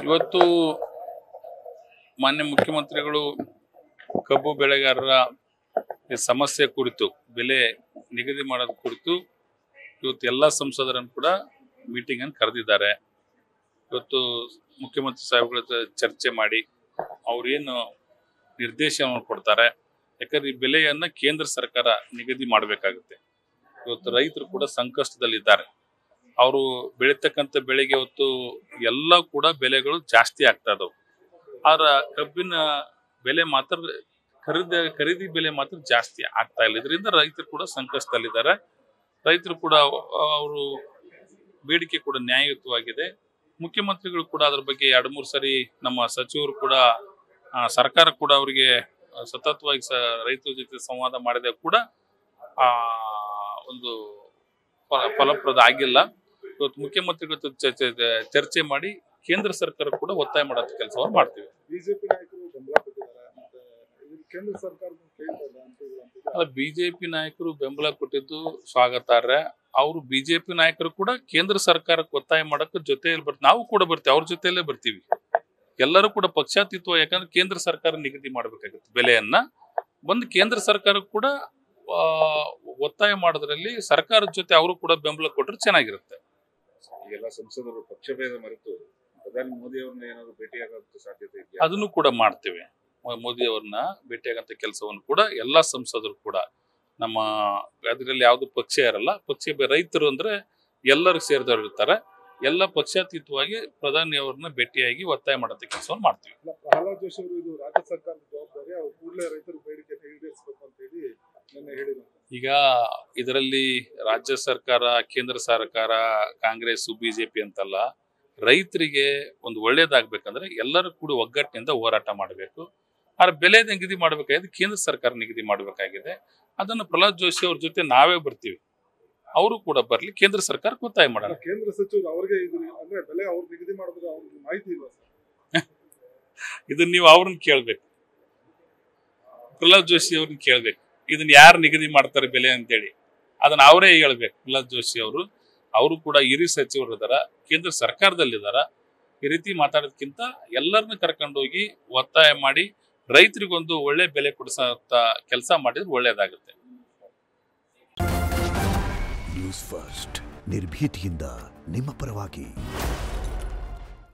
ಇವತ್ತು ಮಾನ್ಯ ಮುಖ್ಯಮಂತ್ರಿಗಳು ಕಬ್ಬು ಬೆಳೆಗಾರರ ಸಮಸ್ಯೆ ಕುರಿತು ಬೆಲೆ ನಿಗದಿ ಮಾಡೋದ ಕುರಿತು ಇವತ್ತು ಎಲ್ಲ ಸಂಸದರನ್ನು ಕೂಡ ಮೀಟಿಂಗ್ ಅನ್ನು ಕರೆದಿದ್ದಾರೆ. ಇವತ್ತು ಮುಖ್ಯಮಂತ್ರಿ ಸಾಹೇಬರ ಜೊತೆ ಚರ್ಚೆ ಮಾಡಿ ಅವ್ರೇನು ನಿರ್ದೇಶನವನ್ನು ಕೊಡ್ತಾರೆ. ಯಾಕಂದ್ರೆ ಈ ಬೆಲೆಯನ್ನ ಕೇಂದ್ರ ಸರ್ಕಾರ ನಿಗದಿ ಮಾಡಬೇಕಾಗುತ್ತೆ. ಇವತ್ತು ರೈತರು ಕೂಡ ಸಂಕಷ್ಟದಲ್ಲಿದ್ದಾರೆ. ಅವರು ಬೆಳೀತಕ್ಕಂಥ ಬೆಳೆಗೆ ಇವತ್ತು ಎಲ್ಲ ಕೂಡ ಬೆಲೆಗಳು ಜಾಸ್ತಿ ಆಗ್ತಾ ಇದಾವೆ. ಆದ್ರೆ ಕಬ್ಬಿನ ಬೆಲೆ ಮಾತ್ರ ಖರೀದಿ ಬೆಲೆ ಮಾತ್ರ ಜಾಸ್ತಿ ಆಗ್ತಾ ಇಲ್ಲ. ಇದರಿಂದ ರೈತರು ಕೂಡ ಸಂಕಷ್ಟದಲ್ಲಿದ್ದಾರೆ. ರೈತರು ಕೂಡ ಅವರು ಬೇಡಿಕೆ ಕೂಡ ನ್ಯಾಯಯುತವಾಗಿದೆ. ಮುಖ್ಯಮಂತ್ರಿಗಳು ಕೂಡ ಅದ್ರ ಬಗ್ಗೆ 2-3 ಸರಿ ನಮ್ಮ ಸಚಿವರು ಕೂಡ ಸರ್ಕಾರ ಕೂಡ ಅವರಿಗೆ ಸತತವಾಗಿ ರೈತರ ಜೊತೆ ಸಂವಾದ ಮಾಡಿದಾಗ ಕೂಡ ಒಂದು ಫಲಪ್ರದ ಆಗಿಲ್ಲ. ಇವತ್ತು ಮುಖ್ಯಮಂತ್ರಿಗಳ ಜೊತೆ ಚರ್ಚೆ ಮಾಡಿ ಕೇಂದ್ರ ಸರ್ಕಾರ ಕೂಡ ಒತ್ತಾಯ ಮಾಡೋ ಕೆಲಸವನ್ನು ಮಾಡ್ತೀವಿ. ಬಿಜೆಪಿ ನಾಯಕರು ಬೆಂಬಲ ಕೊಟ್ಟಿದ್ದಾರೆ, ಕೇಂದ್ರ ಸರ್ಕಾರ ಬಿಜೆಪಿ ನಾಯಕರು ಬೆಂಬಲ ಕೊಟ್ಟಿದ್ದು ಸ್ವಾಗತಾರ್ಹ. ಅವರು ಬಿಜೆಪಿ ನಾಯಕರು ಕೂಡ ಕೇಂದ್ರ ಸರ್ಕಾರಕ್ಕೆ ಒತ್ತಾಯ ಮಾಡಕ್ಕೆ ಜೊತೆಯಲ್ಲಿ ಬರ್ತೀವಿ. ನಾವು ಕೂಡ ಬರ್ತೀವಿ, ಅವ್ರ ಜೊತೆಯಲ್ಲೇ ಬರ್ತೀವಿ. ಎಲ್ಲರೂ ಕೂಡ ಪಕ್ಷಾತೀತ. ಯಾಕಂದ್ರೆ ಕೇಂದ್ರ ಸರ್ಕಾರ ನಿಗದಿ ಮಾಡಬೇಕಾಗುತ್ತೆ ಬೆಲೆಯನ್ನ. ಬಂದು ಕೇಂದ್ರ ಸರ್ಕಾರ ಕೂಡ ಒತ್ತಾಯ ಮಾಡೋದ್ರಲ್ಲಿ ಸರ್ಕಾರದ ಜೊತೆ ಅವರು ಕೂಡ ಬೆಂಬಲ ಕೊಟ್ಟರೆ ಚೆನ್ನಾಗಿರುತ್ತೆ. ಈಗೆಲ್ಲ ಸಂಸದರು ಪಕ್ಷಭೇದ ಮರೆತು ಪ್ರಧಾನಿ ಮೋದಿ ಅವ್ರನ್ನ ಏನಾದ್ರು ಭೇಟಿಯಾಗೋ ಸಾಧ್ಯತೆ ಇದೆಯಾ? ಅದನ್ನು ಕೂಡ ಮಾಡ್ತೇವೆ. ಮೋದಿ ಅವ್ರನ್ನ ಭೇಟಿಯಾಗಂತ ಕೆಲಸವನ್ನು ಕೂಡ ಎಲ್ಲಾ ಸಂಸದರು ಕೂಡ ನಮ್ಮ ಅದರಲ್ಲಿ ಯಾವ್ದು ಪಕ್ಷ ಇರಲ್ಲ. ರೈತರು ಅಂದ್ರೆ ಎಲ್ಲರೂ ಸೇರಿದವರು ಇರ್ತಾರೆ. ಎಲ್ಲ ಪಕ್ಷಾತೀತವಾಗಿ ಪ್ರಧಾನಿ ಅವ್ರನ್ನ ಭೇಟಿಯಾಗಿ ಒತ್ತಾಯ ಮಾಡೋ ಕೆಲಸವನ್ನು ಮಾಡ್ತೀವಿ. ಪ್ರಹ್ಲಾದ್ ಜೋಶಿ ಅವರು ಇದು ರಾಜ್ಯ ಸರ್ಕಾರದ ಜವಾಬ್ದಾರಿ, ಅವ್ರು ಕೂಡಲೇ ರೈತರ ಬೇಡಿಕೆ ಈಡೇರಿಸಬೇಕು ಅಂತ ಹೇಳಿ ನಿನ್ನೆ ಹೇಳಿದ್ರು. ಈಗ ಇದರಲ್ಲಿ ರಾಜ್ಯ ಸರ್ಕಾರ, ಕೇಂದ್ರ ಸರ್ಕಾರ, ಕಾಂಗ್ರೆಸ್, ಬಿಜೆಪಿ ಅಂತಲ್ಲ, ರೈತರಿಗೆ ಒಂದು ಒಳ್ಳೇದಾಗ್ಬೇಕಂದ್ರೆ ಎಲ್ಲರೂ ಕೂಡ ಒಗ್ಗಟ್ಟಿನಿಂದ ಹೋರಾಟ ಮಾಡಬೇಕು. ಆದ್ರೆ ಬೆಲೆ ನಿಗದಿ ಮಾಡಬೇಕಾಗಿದೆ ಕೇಂದ್ರ ಸರ್ಕಾರ ನಿಗದಿ ಮಾಡಬೇಕಾಗಿದೆ. ಅದನ್ನು ಪ್ರಹ್ಲಾದ್ ಜೋಶಿ ಅವ್ರ ಜೊತೆ ನಾವೇ ಬರ್ತೀವಿ, ಅವರು ಕೂಡ ಬರ್ಲಿ, ಕೇಂದ್ರ ಸರ್ಕಾರಕ್ಕೆ ಒತ್ತಾಯ ಮಾಡೋಣ. ಕೇಂದ್ರ ಸಚಿವರು ಅವ್ರಿಗೆ ಅಂದ್ರೆ ಬೆಲೆ ಅವ್ರು ನಿಗದಿ ಮಾಡಿದ್ರೆ ಅವ್ರಿಗೆ ಮಾಹಿತಿ ಇಲ್ಲ ಸರ್. ಇದನ್ನ ನೀವು ಅವ್ರನ್ನ ಕೇಳ್ಬೇಕು, ಪ್ರಹ್ಲಾದ್ ಜೋಶಿ ಅವ್ರನ್ನ ಕೇಳ್ಬೇಕು. ಇದನ್ನ ಯಾರು ನಿಗದಿ ಮಾಡ್ತಾರೆ ಬೆಲೆ ಅಂತೇಳಿ ಅದನ್ನ ಅವರೇ ಹೇಳ್ಬೇಕು. ಪ್ರಹ್ಲಾದ್ ಜೋಶಿ ಅವರು ಕೂಡ ಹಿರಿಯ ಸಚಿವರು ಇದಾರ, ಕೇಂದ್ರ ಸರ್ಕಾರದಲ್ಲಿದ್ದಾರ. ಈ ರೀತಿ ಮಾತಾಡೋದಕ್ಕಿಂತ ಎಲ್ಲರನ್ನ ಕರ್ಕೊಂಡೋಗಿ ಒತ್ತಾಯ ಮಾಡಿ ರೈತರಿಗೊಂದು ಒಳ್ಳೆ ಬೆಲೆ ಕೊಡಿಸೋ ಕೆಲಸ ಮಾಡಿದ್ರೆ ಒಳ್ಳೇದಾಗುತ್ತೆ. ನ್ಯೂಸ್ ಫಸ್ಟ್ ನಿರ್ಭೀತಿಯಿಂದ ನಿಮ್ಮ ಪರವಾಗಿ.